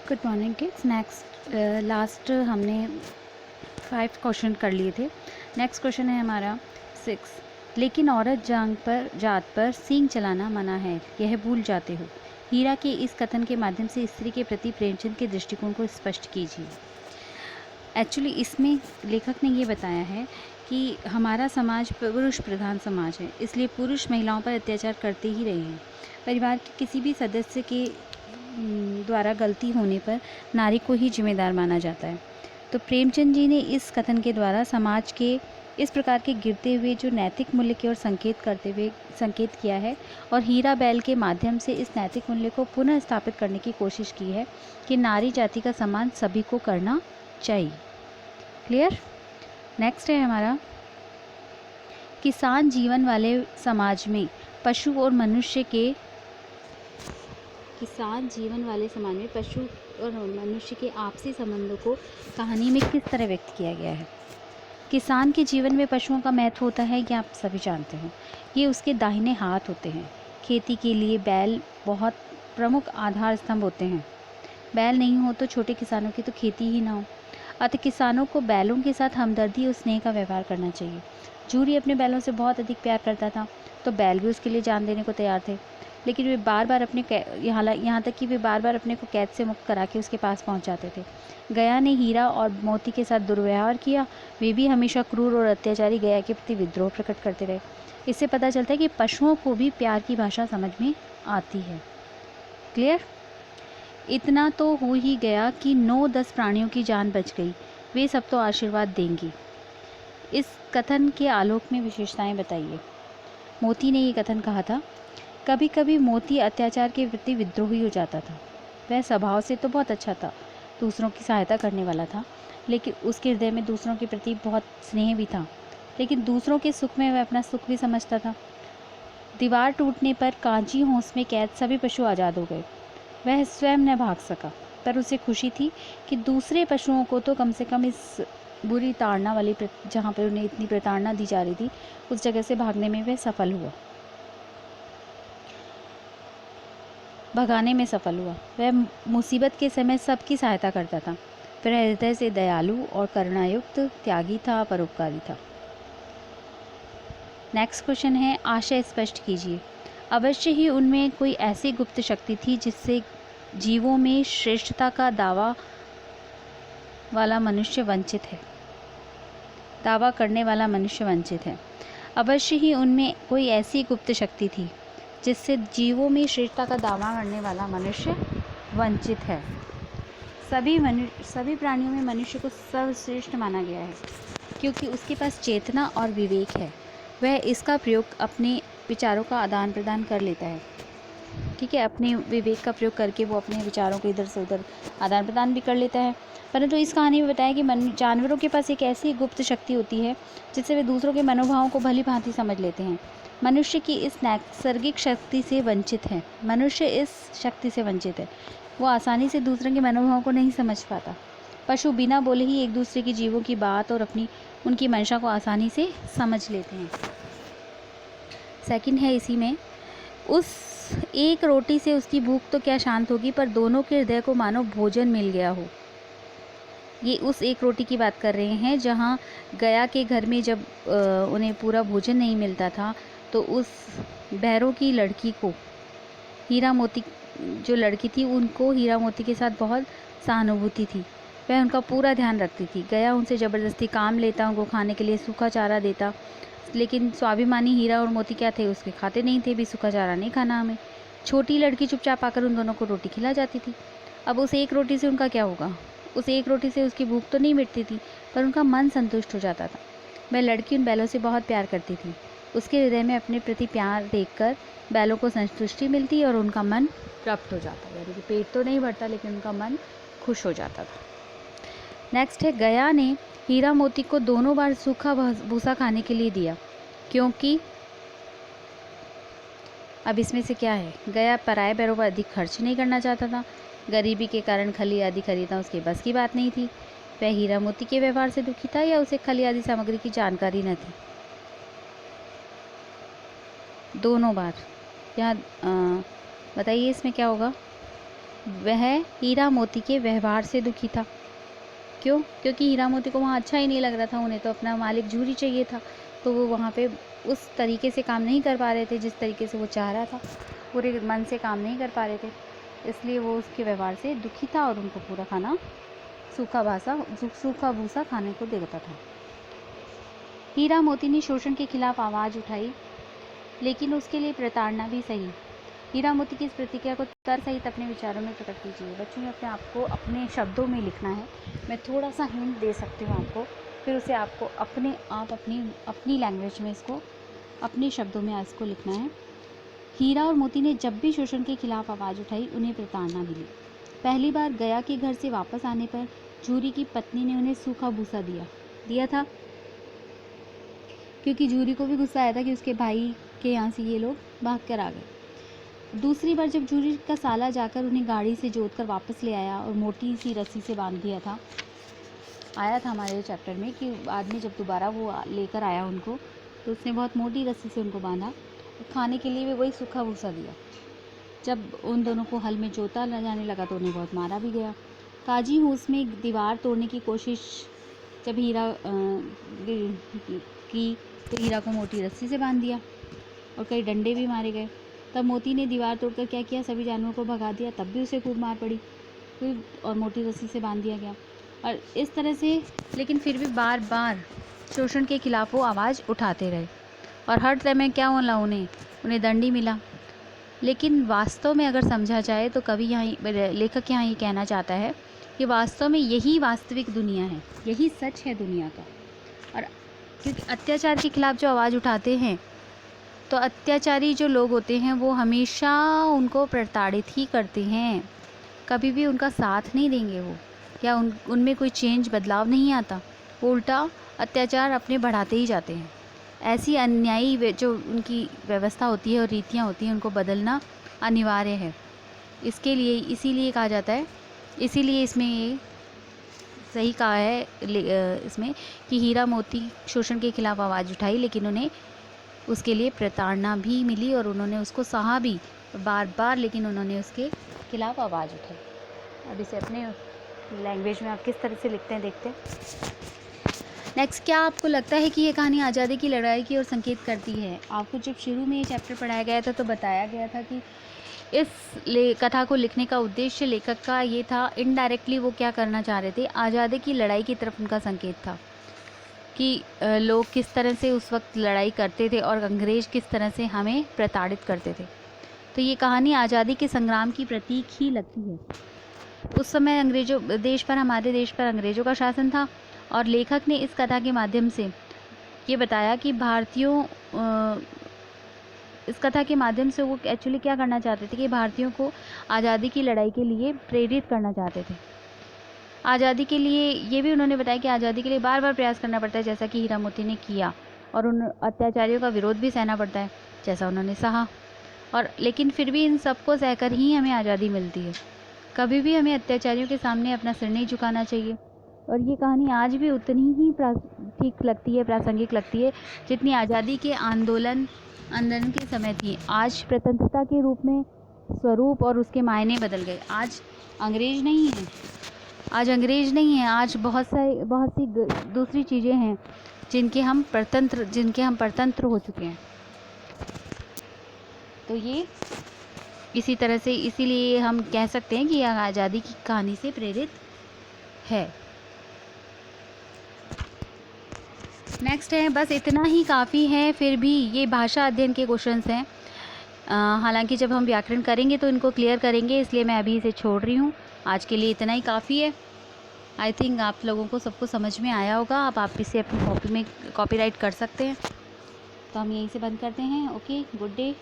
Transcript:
Good morning kids. Next last हमने 5 question कर लिए थे। नेक्स्ट क्वेश्चन है हमारा 6। लेकिन औरत जात पर सींग चलाना मना है, यह भूल जाते हो। हीरा के इस कथन के माध्यम से स्त्री के प्रति प्रेमचंद के दृष्टिकोण को स्पष्ट कीजिए। एक्चुअली इसमें लेखक ने ये बताया है कि हमारा समाज पुरुष प्रधान समाज है, इसलिए पुरुष महिलाओं पर अत्याचार करते ही रहे हैं। परिवार के किसी भी सदस्य के द्वारा गलती होने पर नारी को ही जिम्मेदार माना जाता है। तो प्रेमचंद जी ने इस कथन के द्वारा समाज के इस प्रकार के गिरते हुए जो नैतिक मूल्य की ओर संकेत किया है और हीरा बैल के माध्यम से इस नैतिक मूल्य को पुनः स्थापित करने की कोशिश की है कि नारी जाति का सम्मान सभी को करना चाहिए। क्लियर। नेक्स्ट है हमारा किसान जीवन वाले समाज में पशु और मनुष्य के आपसी संबंधों को कहानी में किस तरह व्यक्त किया गया है। किसान के जीवन में पशुओं का महत्व होता है, ये आप सभी जानते हैं। ये उसके दाहिने हाथ होते हैं। खेती के लिए बैल बहुत प्रमुख आधार स्तंभ होते हैं। बैल नहीं हो तो छोटे किसानों की तो खेती ही ना हो। अतः किसानों को बैलों के साथ हमदर्दी और स्नेह का व्यवहार करना चाहिए। जूरी अपने बैलों से बहुत अधिक प्यार करता था, तो बैल भी उसके लिए जान देने को तैयार थे। लेकिन वे बार बार यहाँ तक कि वे बार बार अपने को कैद से मुक्त करा के उसके पास पहुँच जाते थे। गया ने हीरा और मोती के साथ दुर्व्यवहार किया। वे भी हमेशा क्रूर और अत्याचारी गया के प्रति विद्रोह प्रकट करते रहे। इससे पता चलता है कि पशुओं को भी प्यार की भाषा समझ में आती है। क्लियर। इतना तो हो ही गया कि 9-10 प्राणियों की जान बच गई। वे सब तो आशीर्वाद देंगी। इस कथन के आलोक में विशेषताएं बताइए। मोती ने ये कथन कहा था। कभी कभी मोती अत्याचार के प्रति विद्रोही हो जाता था। वह स्वभाव से तो बहुत अच्छा था, दूसरों की सहायता करने वाला था, लेकिन उसके हृदय में दूसरों के प्रति बहुत स्नेह भी था। लेकिन दूसरों के सुख में वह अपना सुख भी समझता था। दीवार टूटने पर कांची होंस में कैद सभी पशु आज़ाद हो गए। वह स्वयं न भाग सका, पर उसे खुशी थी कि दूसरे पशुओं को तो कम से कम इस बुरी ताड़ना वाली जहाँ पर उन्हें इतनी प्रताड़ना दी जा रही थी, उस जगह से भागने में वह भगाने में सफल हुआ। वह मुसीबत के समय सबकी सहायता करता था। वह हृदय से दयालु और करुणायुक्त, त्यागी था, परोपकारी था। नेक्स्ट क्वेश्चन है आशय स्पष्ट कीजिए। अवश्य ही उनमें कोई ऐसी गुप्त शक्ति थी जिससे जीवों में श्रेष्ठता का दावा करने वाला मनुष्य वंचित है। अवश्य ही उनमें कोई ऐसी गुप्त शक्ति थी जिससे जीवों में श्रेष्ठता का दावा करने वाला मनुष्य वंचित है। सभी प्राणियों में मनुष्य को सर्वश्रेष्ठ माना गया है, क्योंकि उसके पास चेतना और विवेक है। वह इसका प्रयोग अपने विचारों का आदान प्रदान कर लेता है। ठीक है, अपने विवेक का प्रयोग करके वो अपने विचारों को इधर से उधर आदान प्रदान भी कर लेता है। परंतु इस कहानी में बताया कि जानवरों के पास एक ऐसी गुप्त शक्ति होती है जिससे वे दूसरों के मनोभावों को भली भांति समझ लेते हैं। मनुष्य इस नैसर्गिक शक्ति से वंचित है। वो आसानी से दूसरों के मनोभावों को नहीं समझ पाता। पशु बिना बोले ही एक दूसरे के जीवों की बात और उनकी मंशा को आसानी से समझ लेते हैं। सेकंड है इसी में, उस एक रोटी से उसकी भूख तो क्या शांत होगी, पर दोनों के हृदय को मानो भोजन मिल गया हो। ये उस एक रोटी की बात कर रहे हैं जहाँ गया के घर में जब उन्हें पूरा भोजन नहीं मिलता था, तो उस भैरों की लड़की को हीरा मोती जो लड़की थी, उनको हीरा मोती के साथ बहुत सहानुभूति थी। वह उनका पूरा ध्यान रखती थी। गया उनसे ज़बरदस्ती काम लेता, उनको खाने के लिए सूखा चारा देता, लेकिन स्वाभिमानी हीरा और मोती क्या थे, उसके खाते नहीं थे भी, सूखा चारा नहीं खाना हमें। छोटी लड़की चुपचाप आकर उन दोनों को रोटी खिला जाती थी। अब उस एक रोटी से उनका क्या होगा? उस एक रोटी से उसकी भूख तो नहीं मिटती थी, पर उनका मन संतुष्ट हो जाता था। वह लड़की उन बैलों से बहुत प्यार करती थी। उसके हृदय में अपने प्रति प्यार देखकर बैलों को संतुष्टि मिलती और उनका मन तृप्त हो जाता। यानी कि पेट तो नहीं भरता, लेकिन उनका मन खुश हो जाता था। नेक्स्ट है, गया ने हीरा मोती को दोनों बार सूखा भूसा खाने के लिए दिया, क्योंकि अब इसमें से क्या है, गया पराये बैलों पर अधिक खर्च नहीं करना चाहता था। गरीबी के कारण खली आदि खरीदना उसके बस की बात नहीं थी। वह हीरा मोती के व्यवहार से दुखी था या उसे खली आदि सामग्री की जानकारी न थी? दोनों बार। यहाँ बताइए इसमें क्या होगा? वह हीरा मोती के व्यवहार से दुखी था। क्यों? क्योंकि हीरा मोती को वहाँ अच्छा ही नहीं लग रहा था, उन्हें तो अपना मालिक झूरी चाहिए था, तो वो वहाँ पे उस तरीके से काम नहीं कर पा रहे थे जिस तरीके से वो चाह रहा था, पूरे मन से काम नहीं कर पा रहे थे, इसलिए वो उसके व्यवहार से दुखी था और उनको पूरा खाना सूखा भूसा खाने को देता था। हीरा मोती ने शोषण के खिलाफ आवाज़ उठाई, लेकिन उसके लिए प्रताड़ना भी सही। हीरा मोती की इस प्रतिक्रिया को तर्क सहित अपने विचारों में प्रकट कीजिए। बच्चों में अपने आप को अपने शब्दों में लिखना है। मैं थोड़ा सा हिंट दे सकती हूँ आपको, फिर उसे आपको अपनी लैंग्वेज में इसको अपने शब्दों में इसको लिखना है। हीरा और मोती ने जब भी शोषण के खिलाफ आवाज़ उठाई, उन्हें प्रताड़ना मिली। पहली बार गया के घर से वापस आने पर झूरी की पत्नी ने उन्हें सूखा भूसा दिया था, क्योंकि झूरी को भी गुस्सा आया था कि उसके भाई के यहाँ से ये लोग भाग कर आ गए। दूसरी बार जब झूरी का साला जाकर उन्हें गाड़ी से जोतकर वापस ले आया और मोटी सी रस्सी से बांध दिया था, आया था हमारे चैप्टर में कि आदमी जब दोबारा वो लेकर आया उनको, तो उसने बहुत मोटी रस्सी से उनको बांधा, खाने के लिए भी वही सूखा भूसा दिया। जब उन दोनों को हल में जोता जाने लगा तो उन्हें बहुत मारा भी गया। काजी हूस में दीवार तोड़ने की कोशिश जब की तो हीरा को मोटी रस्सी से बांध दिया और कई डंडे भी मारे गए। तब मोती ने दीवार तोड़कर क्या किया, सभी जानवरों को भगा दिया, तब भी उसे खूब मार पड़ी और मोटी रस्सी से बांध दिया गया। और इस तरह से, लेकिन फिर भी बार बार शोषण के खिलाफ वो आवाज़ उठाते रहे और हर समय क्या होला, उन्हें दंड ही मिला। लेकिन वास्तव में अगर समझा जाए तो लेखक यहाँ ये कहना चाहता है कि वास्तव में यही वास्तविक दुनिया है, यही सच है दुनिया का। और क्योंकि अत्याचार के खिलाफ जो आवाज़ उठाते हैं, तो अत्याचारी जो लोग होते हैं वो हमेशा उनको प्रताड़ित ही करते हैं, कभी भी उनका साथ नहीं देंगे वो, या उनमें कोई चेंज बदलाव नहीं आता, उल्टा अत्याचार अपने बढ़ाते ही जाते हैं। ऐसी अन्यायी जो उनकी व्यवस्था होती है और रीतियाँ होती हैं, उनको बदलना अनिवार्य है। इसीलिए कहा जाता है, इसीलिए इसमें ये सही कहा है इसमें कि हीरा मोती शोषण के खिलाफ आवाज़ उठाई, लेकिन उन्हें उसके लिए प्रताड़ना भी मिली और उन्होंने उसको सहा भी बार बार, लेकिन उन्होंने उसके खिलाफ आवाज़ उठाई। अब इसे अपने लैंग्वेज में आप किस तरह से लिखते हैं देखते हैं। नेक्स्ट, क्या आपको लगता है कि ये कहानी आज़ादी की लड़ाई की ओर संकेत करती है? आपको जब शुरू में ये चैप्टर पढ़ाया गया था तो बताया गया था कि इस कथा को लिखने का उद्देश्य लेखक का ये था, इनडायरेक्टली वो क्या करना चाह रहे थे, आज़ादी की लड़ाई की तरफ उनका संकेत था कि लोग किस तरह से उस वक्त लड़ाई करते थे और अंग्रेज़ किस तरह से हमें प्रताड़ित करते थे। तो ये कहानी आज़ादी के संग्राम की प्रतीक ही लगती है। उस समय हमारे देश पर अंग्रेज़ों का शासन था और लेखक ने इस कथा के माध्यम से ये बताया कि इस कथा के माध्यम से वो एक्चुअली क्या करना चाहते थे कि भारतीयों को आज़ादी की लड़ाई के लिए प्रेरित करना चाहते थे। आज़ादी के लिए ये भी उन्होंने बताया कि आज़ादी के लिए बार बार प्रयास करना पड़ता है, जैसा कि हीरा मोती ने किया, और उन अत्याचारियों का विरोध भी सहना पड़ता है जैसा उन्होंने सहा, और लेकिन फिर भी इन सबको सहकर ही हमें आज़ादी मिलती है। कभी भी हमें अत्याचारियों के सामने अपना सिर नहीं झुकाना चाहिए। और ये कहानी आज भी उतनी ही प्रासंगिक लगती है जितनी आज़ादी के आंदोलन के समय थी। आज स्वतंत्रता के रूप में स्वरूप और उसके मायने बदल गए। आज अंग्रेज नहीं है, आज बहुत सी दूसरी चीज़ें हैं जिनके हम परतंत्र हो चुके हैं। तो ये इसी तरह से, इसीलिए हम कह सकते हैं कि यह आज़ादी की कहानी से प्रेरित है। नेक्स्ट है, बस इतना ही काफ़ी है। फिर भी ये भाषा अध्ययन के क्वेश्चंस हैं, हालांकि जब हम व्याकरण करेंगे तो इनको क्लियर करेंगे, इसलिए मैं अभी इसे छोड़ रही हूँ। आज के लिए इतना ही काफ़ी है। आई थिंक आप लोगों को सबको समझ में आया होगा। अब आप इसे अपनी कॉपी में कॉपीराइट कर सकते हैं। तो हम यहीं से बंद करते हैं। Okay, good day.